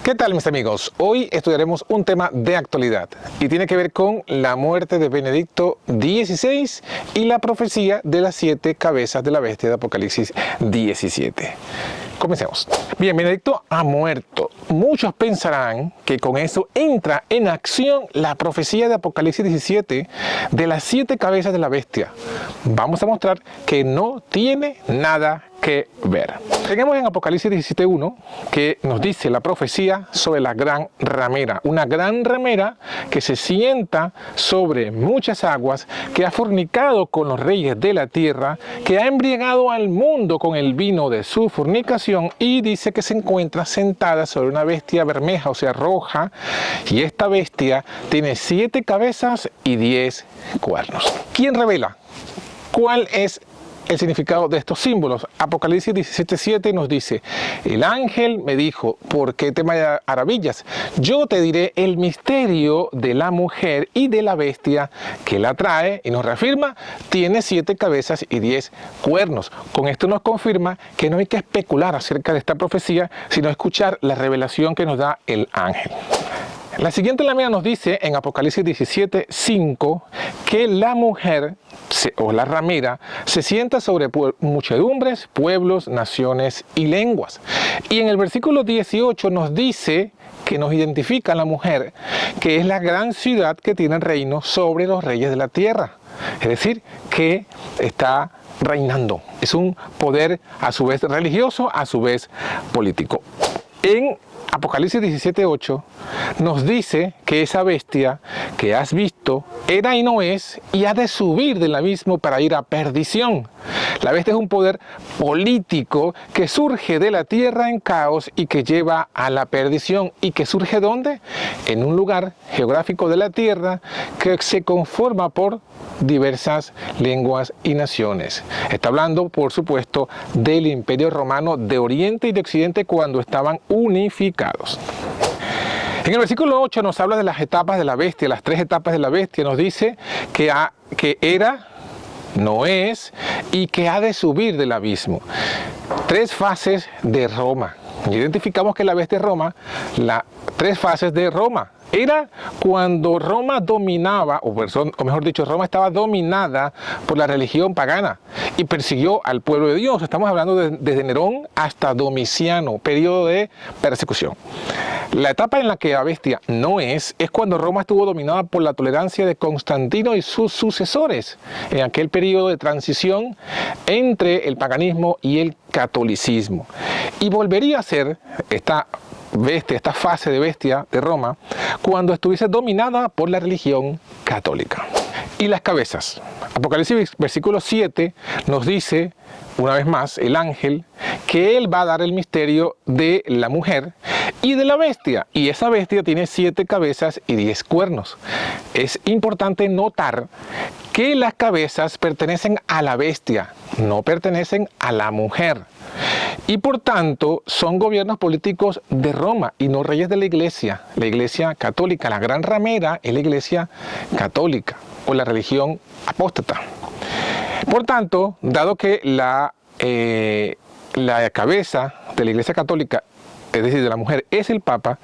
¿Qué tal, mis amigos? Hoy estudiaremos un tema de actualidad y tiene que ver con la muerte de Benedicto XVI y la profecía de las 7 cabezas de la bestia de Apocalipsis 17. Comencemos. Bien, Benedicto ha muerto. Muchos pensarán que con eso entra en acción la profecía de Apocalipsis 17 de las 7 cabezas de la bestia. Vamos a mostrar que no tiene nada que ver. Tenemos en Apocalipsis 17:1 que nos dice la profecía sobre la gran ramera, una gran ramera que se sienta sobre muchas aguas, que ha fornicado con los reyes de la tierra, que ha embriagado al mundo con el vino de su fornicación, y dice que se encuentra sentada sobre una bestia bermeja, o sea roja, y esta bestia tiene 7 cabezas y 10 cuernos. ¿Quién revela cuál es el significado de estos símbolos? Apocalipsis 17:7 nos dice: el ángel me dijo, ¿por qué te maravillas? Yo te diré el misterio de la mujer y de la bestia que la trae, y nos reafirma, tiene 7 cabezas y 10 cuernos. Con esto nos confirma que no hay que especular acerca de esta profecía, sino escuchar la revelación que nos da el ángel. La siguiente lámina nos dice en Apocalipsis 17:5 que la mujer o la ramera se sienta sobre muchedumbres, pueblos, naciones y lenguas. Y en el versículo 18 nos dice que nos identifica a la mujer, que es la gran ciudad que tiene reino sobre los reyes de la tierra. Es decir, que está reinando. Es un poder a su vez religioso, a su vez político. En Apocalipsis 17:8 nos dice que esa bestia que has visto era y no es, y ha de subir del abismo para ir a perdición. La bestia es un poder político que surge de la tierra en caos y que lleva a la perdición. ¿Y que surge dónde? En un lugar geográfico de la tierra que se conforma por diversas lenguas y naciones. Está hablando, por supuesto, del Imperio Romano de Oriente y de Occidente cuando estaban unificados. En el versículo 8 nos habla de las etapas de la bestia, las 3 etapas de la bestia. Nos dice que era, no es, y que ha de subir del abismo. 3 fases de Roma. Identificamos que la bestia es Roma, las 3 fases de Roma. Era cuando Roma dominaba, o mejor dicho, Roma estaba dominada por la religión pagana y persiguió al pueblo de Dios. Estamos hablando desde Nerón hasta Domiciano, periodo de persecución. La etapa en la que la bestia no es cuando Roma estuvo dominada por la tolerancia de Constantino y sus sucesores, en aquel periodo de transición entre el paganismo y el catolicismo. Y volvería a ser esta fase de bestia de Roma cuando estuviese dominada por la religión católica. Y las cabezas. Apocalipsis versículo 7 nos dice, una vez más, el ángel, que él va a dar el misterio de la mujer y de la bestia. Y esa bestia tiene 7 cabezas y 10 cuernos. Es importante notar que las cabezas pertenecen a la bestia, no pertenecen a la mujer. Y por tanto son gobiernos políticos de Roma y no reyes de la iglesia católica. La gran ramera es la iglesia católica o la religión apóstata. Por tanto, dado que la cabeza de la iglesia católica, es decir, de la mujer, es el Papa,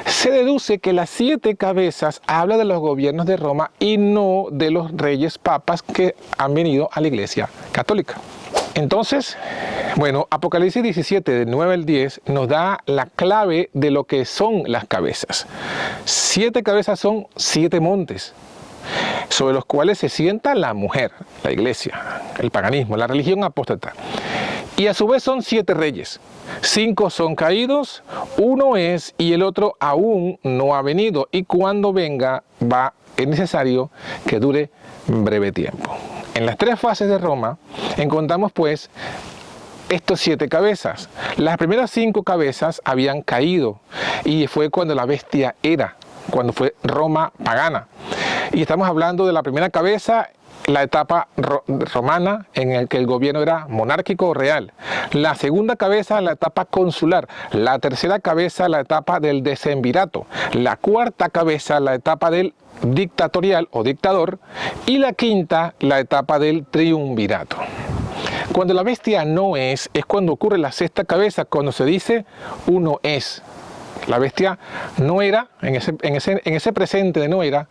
se deduce que las 7 cabezas habla de los gobiernos de Roma y no de los reyes papas que han venido a la iglesia católica. Entonces, bueno, Apocalipsis 17, del 9 al 10, nos da la clave de lo que son las cabezas. 7 cabezas son 7 montes, sobre los cuales se sienta la mujer, la iglesia, el paganismo, la religión apóstata. Y a su vez son 7 reyes. 5 son caídos, 1 es y el otro aún no ha venido. Y cuando venga, es necesario que dure breve tiempo. En las 3 fases de Roma encontramos pues estos 7 cabezas. Las primeras 5 cabezas habían caído y fue cuando la bestia cuando fue Roma pagana. Y estamos hablando de la primera cabeza, la etapa romana en la que el gobierno era monárquico o real. La segunda cabeza, la etapa consular. La tercera cabeza, la etapa del decemvirato. La cuarta cabeza, la etapa del dictatorial o dictador. Y la quinta, la etapa del triunvirato. Cuando la bestia no es cuando ocurre la 6ª cabeza, cuando se dice uno es. La bestia no era, en ese presente de no era,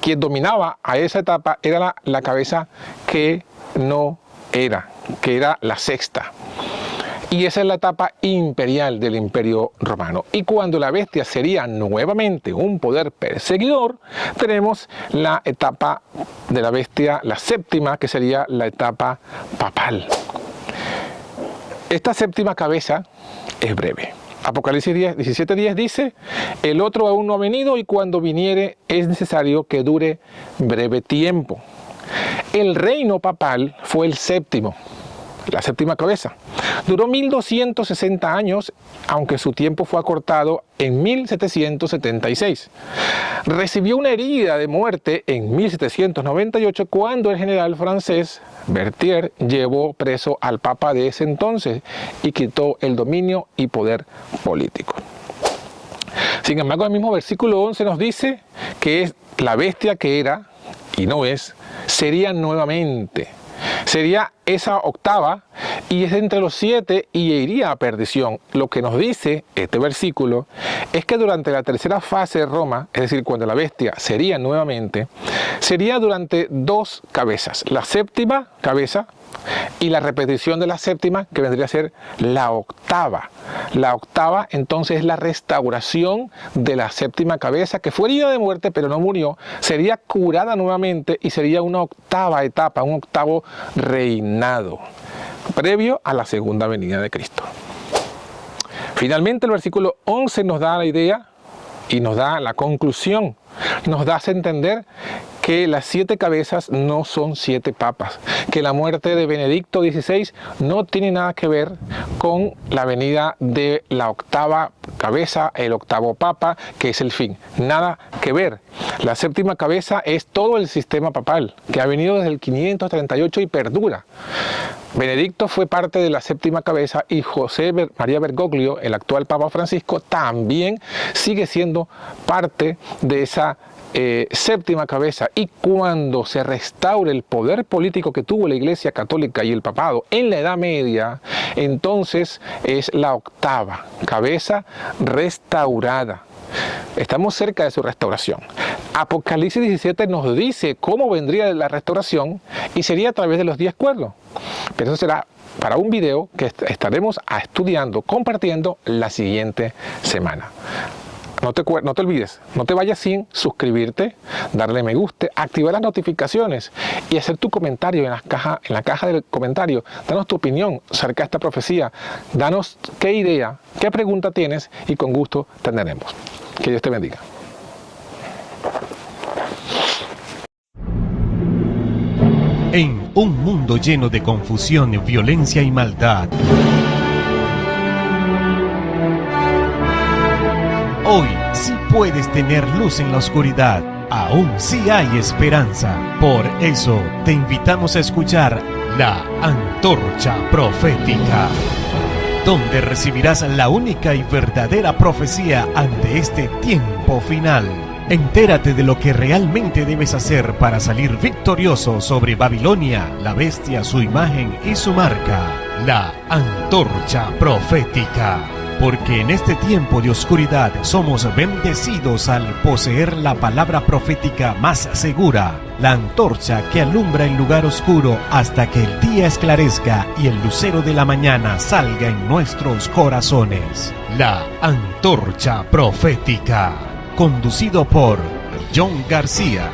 quien dominaba a esa etapa era la cabeza que no era, que era la sexta. Y esa es la etapa imperial del Imperio Romano. Y cuando la bestia sería nuevamente un poder perseguidor, tenemos la etapa de la bestia, la séptima, que sería la etapa papal. Esta séptima cabeza es breve. Apocalipsis 17:10 dice: el otro aún no ha venido, y cuando viniere es necesario que dure breve tiempo. El reino papal fue el séptimo, la séptima cabeza. Duró 1260 años, aunque su tiempo fue acortado en 1776. Recibió una herida de muerte en 1798 cuando el general francés Berthier llevó preso al papa de ese entonces y quitó el dominio y poder político. Sin embargo, el mismo versículo 11 nos dice que es la bestia que era y no es, sería nuevamente. Sería esa octava y es entre los 7 y iría a perdición. Lo que nos dice este versículo es que durante la tercera fase de Roma, es decir, cuando la bestia sería nuevamente, sería durante 2 cabezas. La séptima cabeza y la repetición de la séptima, que vendría a ser la octava. La octava entonces es la restauración de la séptima cabeza, que fue herida de muerte pero no murió, sería curada nuevamente y sería una octava etapa, un octavo reinado, previo a la segunda venida de Cristo. Finalmente el versículo 11 nos da la idea y nos da la conclusión, nos da a entender que las 7 cabezas no son 7 papas, que la muerte de Benedicto XVI no tiene nada que ver con la venida de la octava cabeza, el octavo papa, que es el fin. Nada que ver. La séptima cabeza es todo el sistema papal, que ha venido desde el 538 y perdura. Benedicto fue parte de la séptima cabeza y José María Bergoglio, el actual Papa Francisco, también sigue siendo parte de esa séptima cabeza. Y cuando se restaure el poder político que tuvo la Iglesia Católica y el Papado en la Edad Media, entonces es la octava cabeza restaurada. Estamos cerca de su restauración. Apocalipsis 17 nos dice cómo vendría la restauración y sería a través de los 10 cuernos. Pero eso será para un video que estaremos estudiando, compartiendo la siguiente semana. No te olvides, no te vayas sin suscribirte, darle me gusta, activar las notificaciones y hacer tu comentario en la caja del comentario. Danos tu opinión acerca de esta profecía. Danos qué idea, qué pregunta tienes y con gusto te atenderemos. Que Dios te bendiga. En un mundo lleno de confusión, violencia y maldad, hoy sí puedes tener luz en la oscuridad. Aún sí hay esperanza. Por eso te invitamos a escuchar la Antorcha Profética, donde recibirás la única y verdadera profecía ante este tiempo final. Entérate de lo que realmente debes hacer para salir victorioso sobre Babilonia, la bestia, su imagen y su marca. La Antorcha Profética. Porque en este tiempo de oscuridad somos bendecidos al poseer la palabra profética más segura, la antorcha que alumbra el lugar oscuro hasta que el día esclarezca y el lucero de la mañana salga en nuestros corazones. La Antorcha Profética, conducido por John García.